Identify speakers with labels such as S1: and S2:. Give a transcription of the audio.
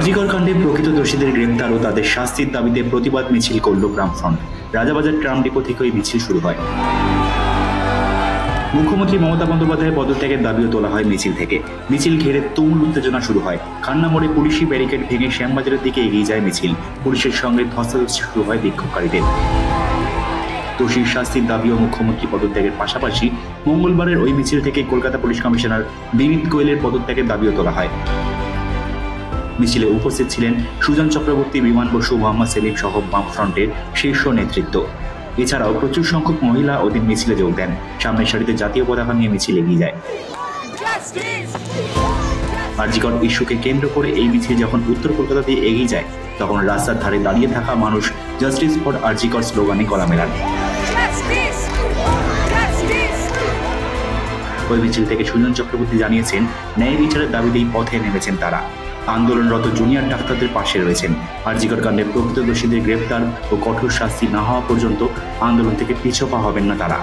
S1: আরজিকর কাণ্ডে প্রকৃত দোষীদের গ্রেপ্তার ও তাদের শাস্তির দাবিতে প্রতিবাদ মিছিল করল গ্রামফ্রন্ট। রাজাবাজার ট্রাম ডিপো থেকে ওই মিছিল শুরু হয়। মুখ্যমন্ত্রী মমতা বন্দ্যোপাধ্যায়ের পদত্যাগের দাবিও তোলা হয় মিছিল থেকে। মিছিল ঘিরে তুমুল উত্তেজনা শুরু হয়। খান্না মোড়ে পুলিশি ব্যারিকেড ভেঙে শ্যামবাজারের দিকে এগিয়ে যায় মিছিল। পুলিশের সঙ্গে ধস্তাধস্তি শুরু হয় বিক্ষোভকারীদের। দোষীর শাস্তির দাবি ও মুখ্যমন্ত্রী পদত্যাগের পাশাপাশি মঙ্গলবারের ওই মিছিল থেকে কলকাতা পুলিশ কমিশনার বিনীত গোয়েলের পদত্যাগের দাবিও তোলা হয়। মিছিলে উপস্থিত ছিলেন সুজন চক্রবর্তী, বিমান বসু, মোহাম্মদ সেলিম সহ বামফ্রন্টের শীর্ষ নেতৃত্ব। এছাড়াও প্রচুর সংখ্যক মহিলা ওদিন মিছিলে যোগ দেন। সামনের সারিতে জাতীয় পতাকা নিয়ে মিছিল এগিয়ে যায়। আরজিকর ইস্যুকে কেন্দ্র করে এই মিছিল যখন উত্তর কলকাতা দিয়ে এগিয়ে যায়, তখন রাস্তার ধারে দাঁড়িয়ে থাকা মানুষ জাস্টিস ফর আরজিকর স্লোগানে গলা মেলান। ওই মিছিল থেকে সুজন চক্রবর্তী জানিয়েছেন, ন্যায় বিচারের দাবিতেই পথে নেমেছেন তারা। আন্দোলনরত জুনিয়র ডাক্তারদের পাশে রয়েছেন। আরজিকর কাণ্ডে প্রকৃত দোষীদের গ্রেপ্তার ও কঠোর শাস্তি না হওয়া পর্যন্ত আন্দোলন থেকে পিছপা হবেন না তারা।